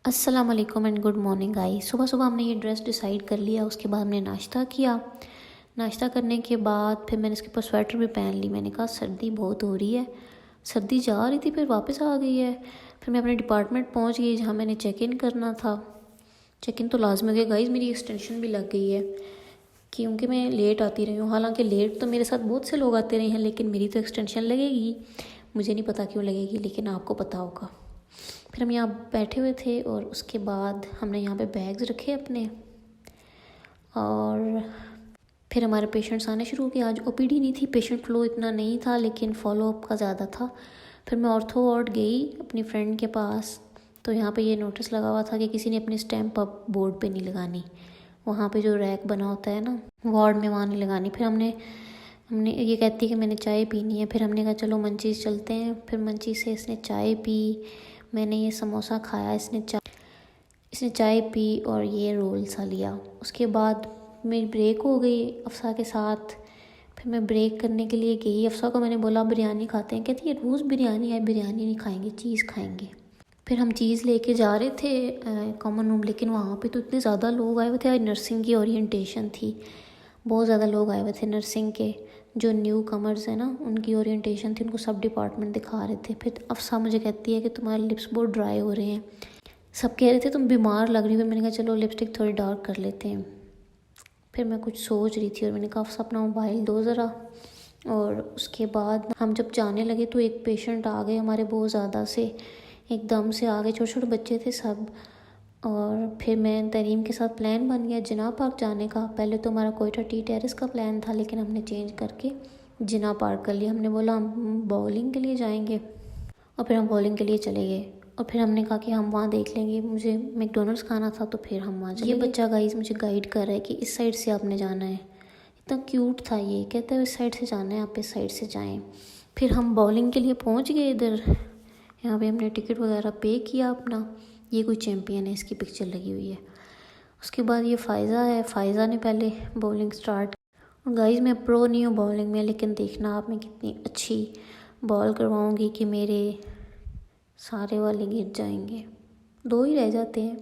अस्सलाम वालेकुम and good morning guys. सुबह सुबह हमने ये ड्रेस डिसाइड कर लिया। उसके बाद हमने नाश्ता किया। नाश्ता करने के बाद फिर मैंने इसके ऊपर स्वेटर भी पहन ली। मैंने कहा सर्दी बहुत हो रही है। सर्दी जा रही थी फिर वापस आ गई है। फिर मैं अपने डिपार्टमेंट पहुंच गई जहां मैंने चेक इन करना था। चेक इन तो लाजमी हो गया गाइस। मेरी एक्सटेंशन भी लग गई है क्योंकि मैं लेट आती रही हूँ। हालांकि लेट तो मेरे साथ बहुत से लोग आते रहे हैं, लेकिन मेरी तो एक्सटेंशन लगेगी। मुझे नहीं पता क्यों लगेगी, लेकिन आपको पता होगा। फिर हम यहाँ बैठे हुए थे और उसके बाद हमने यहाँ पे बैग्स रखे अपने, और फिर हमारे पेशेंट्स आने शुरू हो गए। आज ओपीडी नहीं थी, पेशेंट फ्लो इतना नहीं था, लेकिन फॉलोअप का ज़्यादा था। फिर मैं ऑर्थो वार्ड गई अपनी फ्रेंड के पास, तो यहाँ पे ये नोटिस लगा हुआ था कि किसी ने अपनी स्टैम्प अप बोर्ड पे नहीं लगानी। वहाँ पे जो रैक बना होता है ना वार्ड में, वहाँ नहीं लगानी। फिर हमने हमने ये कहती है कि मैंने चाय पीनी है। फिर हमने कहा चलो मंचीज़ चलते हैं। फिर मंचीज़ से इसने चाय पी, मैंने ये समोसा खाया, इसने चाय पी और ये रोल सा लिया। उसके बाद मेरी ब्रेक हो गई अफ़सा के साथ। फिर मैं ब्रेक करने के लिए गई। अफ़सा को मैंने बोला बिरयानी खाते हैं, कहती है रोज़ बिरयानी है, बिरयानी नहीं खाएंगे, चीज़ खाएंगे। फिर हम चीज़ लेके जा रहे थे कॉमन रूम, लेकिन वहाँ पे तो इतने ज़्यादा लोग आए हुए थे। नर्सिंग की ओरिएंटेशन थी, बहुत ज़्यादा लोग आए हुए थे नर्सिंग के। जो न्यू कमर्स हैं ना, उनकी ओरिएंटेशन थी, उनको सब डिपार्टमेंट दिखा रहे थे। फिर अफ़सा मुझे कहती है कि तुम्हारे लिप्स बहुत ड्राई हो रहे हैं। सब कह रहे थे तुम बीमार लग रही हो। मैंने कहा चलो लिपस्टिक थोड़ी डार्क कर लेते हैं। फिर मैं कुछ सोच रही थी और मैंने कहा अफ़सा अपना मोबाइल दो ज़रा। और उसके बाद हम जब जाने लगे तो एक पेशेंट आ गए हमारे, बहुत ज़्यादा से एकदम से आ गए, छोटे छोटे बच्चे थे सब। और फिर मैं तरीम के साथ प्लान बन गया जिना पार्क जाने का। पहले तो हमारा कोयटा टी टेरेस का प्लान था, लेकिन हमने चेंज करके जिना पार्क कर लिया। हमने बोला हम बॉलिंग के लिए जाएंगे, और फिर हम बॉलिंग के लिए चले गए। और फिर हमने कहा कि हम वहाँ देख लेंगे, मुझे मैकडोनल्ड्स खाना था, तो फिर हम वहाँ चले। ये बच्चा गाइस मुझे गाइड कर रहा है कि इस साइड से आपने जाना है। इतना क्यूट था ये, कहता है इस साइड से जाना है, आप इस साइड से जाएं। फिर हम बॉलिंग के लिए पहुँच गए इधर। यहाँ पे हमने टिकट वगैरह पे किया अपना। ये कोई चैम्पियन है, इसकी पिक्चर लगी हुई है। उसके बाद ये फ़ायज़ा है, फ़ायज़ा ने पहले बॉलिंग स्टार्ट। और गाइस मैं प्रो नहीं हूँ बॉलिंग में, लेकिन देखना आप मैं कितनी अच्छी बॉल करवाऊँगी कि मेरे सारे वाले गिर जाएंगे। 2 ही रह जाते हैं,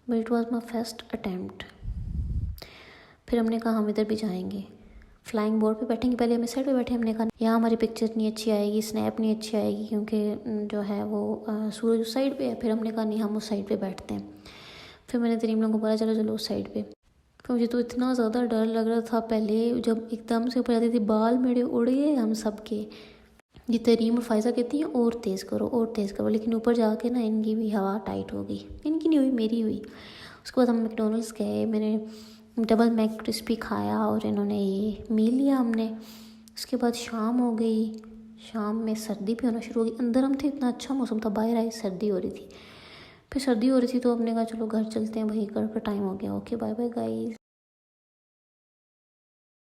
but it was my first attempt. फिर हमने कहा हम इधर भी जाएंगे, फ्लाइंग बोर्ड पे बैठेंगे। पहले हम इस साइड पे बैठे, हमने कहा यहाँ हमारी पिक्चर नहीं अच्छी आएगी, स्नैप नहीं अच्छी आएगी, क्योंकि जो है वो सूरज उस साइड पे है। फिर हमने कहा नहीं हम उस साइड पे बैठते हैं। फिर मैंने तरीम लोगों को बोला चलो चलो उस साइड पे। फिर मुझे तो इतना ज़्यादा डर लग रहा था पहले, जब एकदम से ऊपर जाती थी बाल मेरे उड़ गए हम सब के। ये तरीम और फ़ायज़ा कहती हैं और तेज़ करो और तेज़ करो, लेकिन ऊपर जाके ना इनकी भी हवा टाइट हो गई। इनकी नहीं हुई, मेरी हुई। उसके बाद हम मैकडोनल्ड्स गए, मैंने डबल मैक क्रिस्पी खाया और इन्होंने ये मील लिया हमने। उसके बाद शाम हो गई, शाम में सर्दी भी होना शुरू हो गई। अंदर हम थे, इतना अच्छा मौसम था, बाहर आई सर्दी हो रही थी। फिर सर्दी हो रही थी तो हमने कहा चलो घर चलते हैं भाई, घर का टाइम हो गया। Okay bye bye guys.